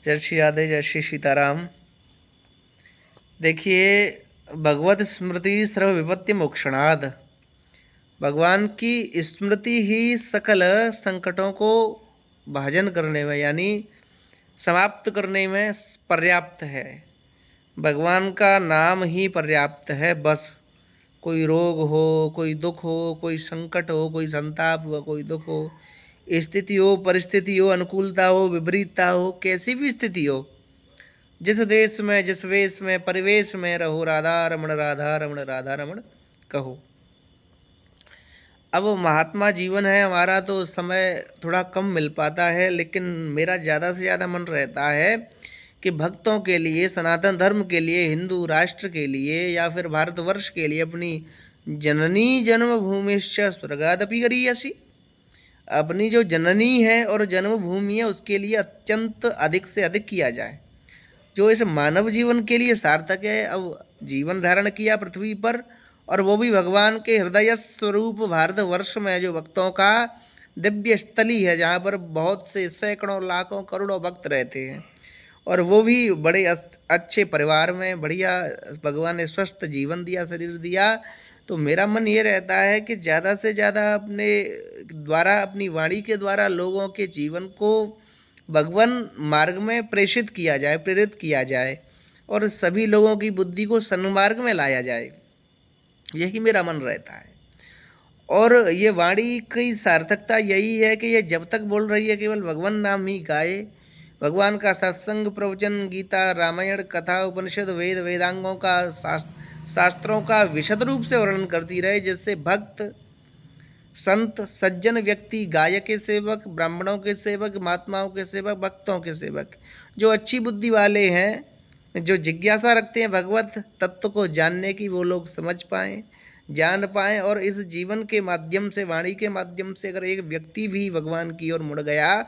जय श्री राधे, जय श्री सीताराम। देखिए, भगवत स्मृति सर्व विपत्ति मोक्षणाद। भगवान की स्मृति ही सकल संकटों को भाजन करने में यानी समाप्त करने में पर्याप्त है। भगवान का नाम ही पर्याप्त है। बस कोई रोग हो, कोई दुख हो, कोई संकट हो, कोई संताप हो, कोई दुख हो, स्थिति हो, परिस्थिति हो, अनुकूलता हो, विपरीतता हो, कैसी भी स्थिति हो, जिस देश में, जिस वेश में, परिवेश में रहो, राधा रमण राधा रमण राधा रमण कहो। अब महात्मा जीवन है हमारा, तो समय थोड़ा कम मिल पाता है, लेकिन मेरा ज़्यादा से ज़्यादा मन रहता है कि भक्तों के लिए, सनातन धर्म के लिए, हिंदू राष्ट्र के लिए या फिर भारतवर्ष के लिए, अपनी जननी जन्मभूमिश्च स्वर्गादपि गरीयसी, अपनी जो जननी है और जन्मभूमि है उसके लिए अत्यंत अधिक से अधिक किया जाए, जो इस मानव जीवन के लिए सार्थक है। अब जीवन धारण किया पृथ्वी पर, और वो भी भगवान के हृदय स्वरूप भारतवर्ष में, जो भक्तों का दिव्य स्थली है, जहाँ पर बहुत से सैकड़ों लाखों करोड़ों भक्त रहते हैं, और वो भी बड़े अच्छे परिवार में, बढ़िया भगवान ने स्वस्थ जीवन दिया, शरीर दिया। तो मेरा मन ये रहता है कि ज़्यादा से ज़्यादा अपने द्वारा, अपनी वाणी के द्वारा लोगों के जीवन को भगवान मार्ग में प्रेषित किया जाए, प्रेरित किया जाए, और सभी लोगों की बुद्धि को सन्मार्ग में लाया जाए। यही मेरा मन रहता है। और ये वाणी की सार्थकता यही है कि ये जब तक बोल रही है केवल भगवान नाम ही गाए, भगवान का सत्संग, प्रवचन, गीता, रामायण, कथा, उपनिषद, वेद, वेदांगों का, शास्त्रों का विशद रूप से वर्णन करती रहे, जिससे भक्त, संत, सज्जन व्यक्ति, गाय के सेवक, ब्राह्मणों के सेवक, महात्माओं के सेवक, भक्तों के सेवक, जो अच्छी बुद्धि वाले हैं, जो जिज्ञासा रखते हैं भगवत तत्व को जानने की, वो लोग समझ पाएँ, जान पाएँ, और इस जीवन के माध्यम से, वाणी के माध्यम से अगर एक व्यक्ति भी भगवान की ओर मुड़ गया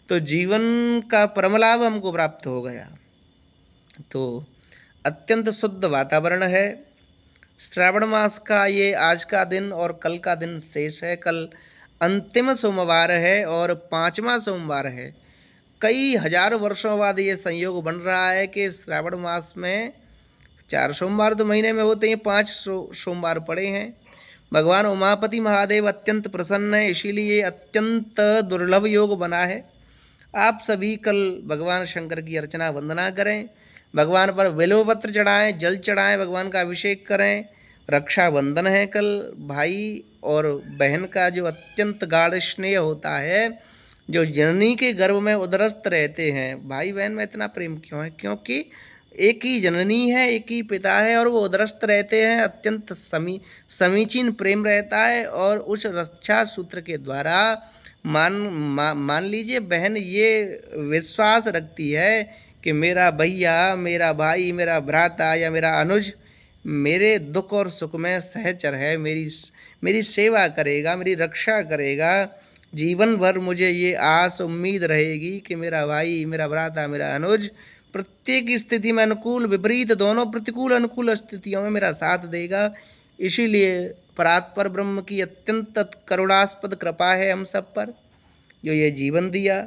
तो जीवन का परम लाभ हमको प्राप्त हो गया। तो अत्यंत शुद्ध वातावरण है। श्रावण मास का ये आज का दिन और कल का दिन शेष है। कल अंतिम सोमवार है और 5वां सोमवार है। कई हजार वर्षों बाद ये संयोग बन रहा है कि श्रावण मास में 4 सोमवार तो महीने में होते हैं, 5 सोमवार पड़े हैं। भगवान उमापति महादेव अत्यंत प्रसन्न है, इसीलिए अत्यंत दुर्लभ योग बना है। आप सभी कल भगवान शंकर की अर्चना वंदना करें, भगवान पर बेलपत्र चढ़ाएं, जल चढ़ाएं, भगवान का अभिषेक करें। रक्षाबंधन है कल। भाई और बहन का जो अत्यंत गाढ़ स्नेह होता है, जो जननी के गर्भ में उदरस्त रहते हैं, भाई बहन में इतना प्रेम क्यों है? क्योंकि एक ही जननी है, एक ही पिता है, और वो उदरस्त रहते हैं। अत्यंत समीचीन प्रेम रहता है, और उस रक्षा सूत्र के द्वारा मान लीजिए बहन ये विश्वास रखती है कि मेरा भैया, मेरा भाई, मेरा भ्राता या मेरा अनुज मेरे दुख और सुख में सहचर है, मेरी सेवा करेगा, मेरी रक्षा करेगा। जीवन भर मुझे ये आस उम्मीद रहेगी कि मेरा भाई, मेरा भ्राता, मेरा अनुज प्रत्येक स्थिति में, अनुकूल विपरीत दोनों, प्रतिकूल अनुकूल स्थितियों में मेरा साथ देगा। इसीलिए परात्पर ब्रह्म की अत्यंत करुणास्पद कृपा है हम सब पर, जो ये जीवन दिया।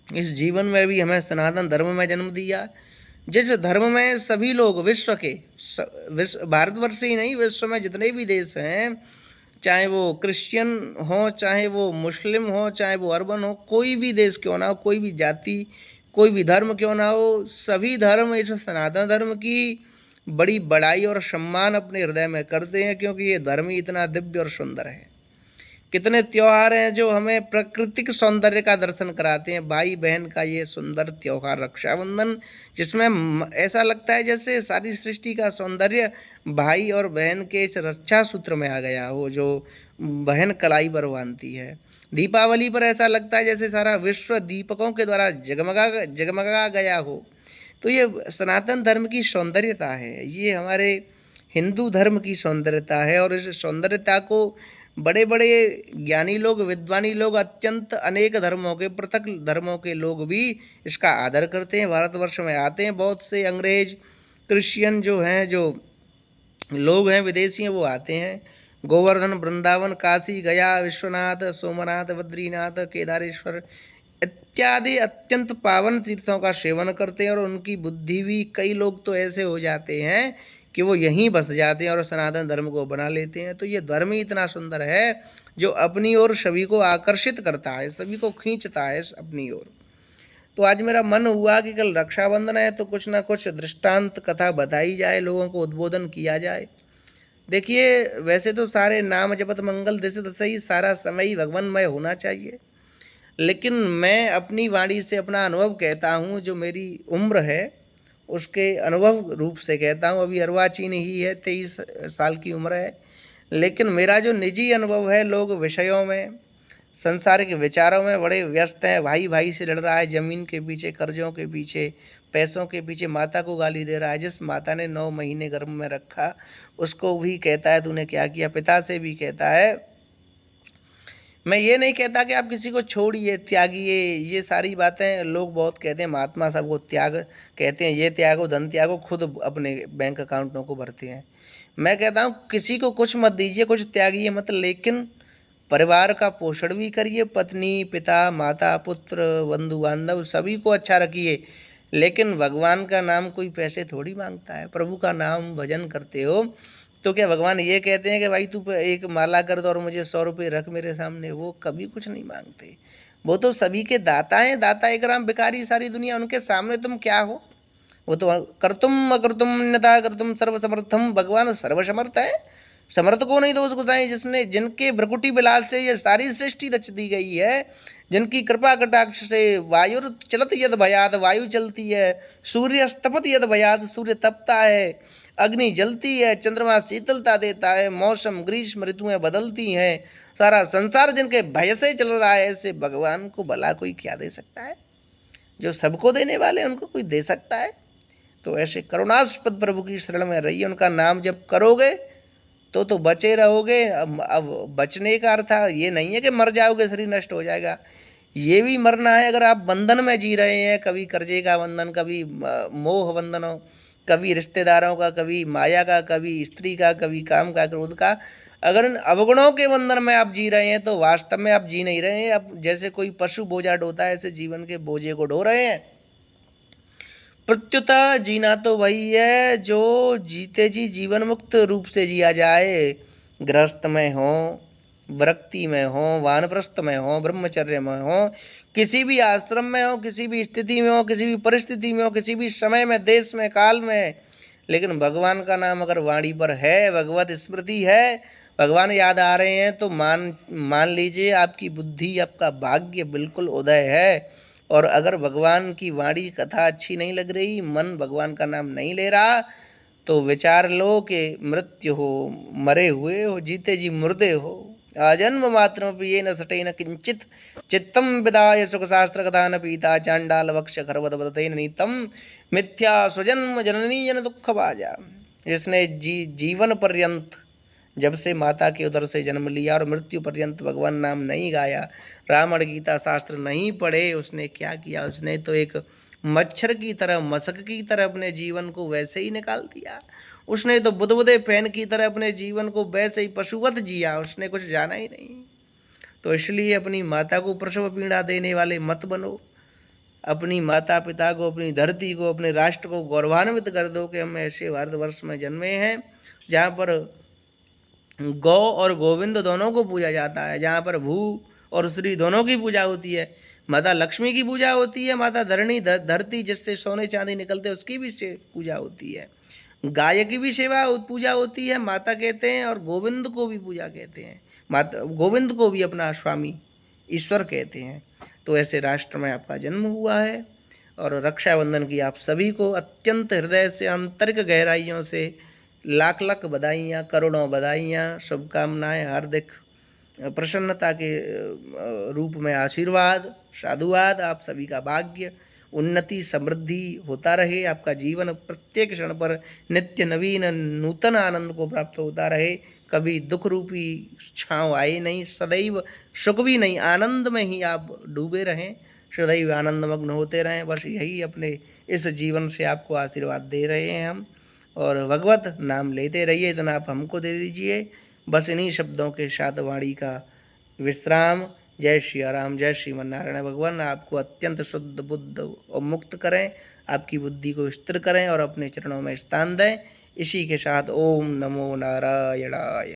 इस जीवन में भी हमें सनातन धर्म में जन्म दिया, जिस धर्म में सभी लोग विश्व के, भारतवर्ष ही नहीं, विश्व में जितने भी देश हैं, चाहे वो क्रिश्चियन हो, चाहे वो मुस्लिम हो, चाहे वो अरबन हो, कोई भी देश क्यों ना हो, कोई भी जाति, कोई भी धर्म क्यों ना हो, सभी धर्म इस सनातन धर्म की बड़ी बड़ाई और सम्मान अपने हृदय में करते हैं, क्योंकि ये धर्म ही इतना दिव्य और सुंदर है। कितने त्यौहार हैं जो हमें प्राकृतिक सौंदर्य का दर्शन कराते हैं। भाई बहन का ये सुंदर त्यौहार रक्षाबंधन, जिसमें ऐसा लगता है जैसे सारी सृष्टि का सौंदर्य भाई और बहन के इस रक्षा सूत्र में आ गया हो, जो बहन कलाई पर बांधती है। दीपावली पर ऐसा लगता है जैसे सारा विश्व दीपकों के द्वारा जगमगा गया हो। तो ये सनातन धर्म की सौंदर्यता है, ये हमारे हिंदू धर्म की सौंदर्यता है। और इस सौंदर्यता को बड़े बड़े ज्ञानी लोग, विद्वानी लोग, अत्यंत अनेक धर्मों के, पृथक धर्मों के लोग भी इसका आदर करते हैं। भारतवर्ष में आते हैं बहुत से अंग्रेज, क्रिश्चियन जो हैं, जो लोग हैं, विदेशी हैं, वो आते हैं। गोवर्धन, वृंदावन, काशी, गया, विश्वनाथ, सोमनाथ, बद्रीनाथ, केदारेश्वर इत्यादि अत्यंत पावन तीर्थों का सेवन करते हैं, और उनकी बुद्धि भी, कई लोग तो ऐसे हो जाते हैं कि वो यहीं बस जाते हैं और सनातन धर्म को बना लेते हैं। तो ये धर्म ही इतना सुंदर है जो अपनी ओर सभी को आकर्षित करता है, सभी को खींचता है अपनी ओर। तो आज मेरा मन हुआ कि कल रक्षाबंधन है तो कुछ ना कुछ दृष्टांत कथा बताई जाए, लोगों को उद्बोधन किया जाए। देखिए, वैसे तो सारे नाम जपत मंगल दिस दसई ही सारा समय ही भगवानमय होना चाहिए, लेकिन मैं अपनी वाणी से अपना अनुभव कहता हूँ, जो मेरी उम्र है उसके अनुभव रूप से कहता हूँ। अभी अर्वाचीन ही है, 23 साल की उम्र है, लेकिन मेरा जो निजी अनुभव है, लोग विषयों में, संसार के विचारों में बड़े व्यस्त हैं। भाई भाई से लड़ रहा है, ज़मीन के पीछे, कर्जों के पीछे, पैसों के पीछे, माता को गाली दे रहा है। जिस माता ने 9 महीने गर्भ में रखा उसको भी कहता है तूने क्या किया, पिता से भी कहता है। मैं ये नहीं कहता कि आप किसी को छोड़िए, त्यागिए, ये सारी बातें लोग बहुत कहते हैं, महात्मा सबको त्याग कहते हैं, ये त्यागो, धन त्यागो, खुद अपने बैंक अकाउंटों को भरते हैं। मैं कहता हूँ किसी को कुछ मत दीजिए, कुछ त्यागिए मत, लेकिन परिवार का पोषण भी करिए, पत्नी, पिता, माता, पुत्र, बंधु बांधव सभी को अच्छा रखिए। लेकिन भगवान का नाम कोई पैसे थोड़ी मांगता है। प्रभु का नाम भजन करते हो तो क्या भगवान ये कहते हैं कि भाई तू एक माला कर दो और मुझे 100 रुपये रख मेरे सामने? वो कभी कुछ नहीं मांगते। वो तो सभी के दाता हैं, दाता एक राम, भिखारी सारी दुनिया। उनके सामने तुम क्या हो? वो तो करतुम अकर्तुम अन्यथा कर्तुम सर्वसमर्थम, भगवान सर्वसमर्थ है। समर्थ को नहीं दोष गुसाई, जिसने, जिनके भ्रकुटी बिलास से ये सारी सृष्टि रच दी गई है, जिनकी कृपा कटाक्ष से वायु चलत यद भयाद, वायु चलती है, सूर्य स्तपत यद भयाद, सूर्य तपता है, अग्नि जलती है, चंद्रमा शीतलता देता है, मौसम ग्रीष्म ऋतुएं बदलती हैं, सारा संसार जिनके भय से चल रहा है, ऐसे भगवान को भला कोई क्या दे सकता है? जो सबको देने वाले उनको कोई दे सकता है? तो ऐसे करुणास्पद प्रभु की शरण में रहिए, उनका नाम जब करोगे तो बचे रहोगे। अब बचने का अर्थ ये नहीं है कि मर जाओगे, शरीर नष्ट हो जाएगा। ये भी मरना है। अगर आप बंधन में जी रहे हैं, कभी कर्जे का बंधन, कभी मोह बंधन हो, कभी रिश्तेदारों का, कभी माया का, कभी स्त्री का, कभी काम का, क्रोध का, अगर इन अवगुणों के बंधन में आप जी रहे हैं तो वास्तव में आप जी नहीं रहे हैं। अब जैसे कोई पशु बोझा ढोता है, ऐसे जीवन के बोझे को ढो रहे हैं। प्रत्युता जीना तो वही है जो जीते जी जीवन मुक्त रूप से जिया जाए। गृहस्थ में हो, वृत्ति में हो, वानप्रस्थ में हो, ब्रह्मचर्य में हो, किसी भी आश्रम में हो, किसी भी स्थिति में हो, किसी भी परिस्थिति में हो, किसी भी समय में, देश में, काल में, लेकिन भगवान का नाम अगर वाणी पर है, भगवत स्मृति है, भगवान याद आ रहे हैं, तो मान लीजिए आपकी बुद्धि, आपका भाग्य बिल्कुल उदय है। और अगर भगवान की वाणी कथा अच्छी नहीं लग रही, मन भगवान का नाम नहीं ले रहा, तो विचार लो कि मृत्यु हो, मरे हुए हो, जीते जी मुर्दे हो। आजन्म मात्र पिए न सटे न किंचित, चित्तम विदाय सुख शास्त्र कथा न पीता, चांडाल वक्ष खरवद बदते नीतम, मिथ्या स्वजन्म जननी जन दुख बाजा। जिसने जीवन पर्यंत, जब से माता के उदर से जन्म लिया और मृत्यु पर्यंत भगवान नाम नहीं गाया, रामायण गीता शास्त्र नहीं पढ़े, उसने क्या किया? उसने तो एक मच्छर की तरह, मशक की तरह अपने जीवन को वैसे ही निकाल दिया। उसने तो बुदबुदे फैन की तरह अपने जीवन को वैसे ही पशुवत जिया, उसने कुछ जाना ही नहीं। तो इसलिए अपनी माता को प्रसव पीड़ा देने वाले मत बनो। अपनी माता पिता को, अपनी धरती को, अपने राष्ट्र को गौरवान्वित कर दो कि हम ऐसे भारतवर्ष में जन्मे हैं जहाँ पर गौ और गोविंद दोनों को पूजा जाता है, जहाँ पर भू और श्री दोनों की पूजा होती है। माता लक्ष्मी की पूजा होती है, माता धरणी धरती जिससे सोने चांदी निकलते हैं उसकी भी पूजा होती है। गाय की भी सेवा पूजा होती है, माता कहते हैं, और गोविंद को भी पूजा कहते हैं। माता गोविंद को भी अपना स्वामी ईश्वर कहते हैं। तो ऐसे राष्ट्र में आपका जन्म हुआ है, और रक्षाबंधन की आप सभी को अत्यंत हृदय से, आंतरिक गहराइयों से लाख लाख बधाइयाँ, करोड़ों बधाइयाँ, शुभकामनाएं, हार्दिक प्रसन्नता के रूप में आशीर्वाद, साधुवाद। आप सभी का भाग्य, उन्नति, समृद्धि होता रहे। आपका जीवन प्रत्येक क्षण पर नित्य नवीन नूतन आनंद को प्राप्त होता रहे। कभी दुख रूपी छाँव आए नहीं, सदैव सुख भी नहीं, आनंद में ही आप डूबे रहें, सदैव आनंदमग्न होते रहें। बस यही अपने इस जीवन से आपको आशीर्वाद दे रहे हैं हम। और भगवत नाम लेते रहिए, इतना आप हमको दे दीजिए। बस इन्हीं शब्दों के साथ वाणी का विश्राम जय श्री राम, जय श्रीमन नारायण। भगवान आपको अत्यंत शुद्ध बुद्ध और मुक्त करें, आपकी बुद्धि को स्थिर करें और अपने चरणों में स्थान दें। इसी के साथ ओम नमो नारायणाय।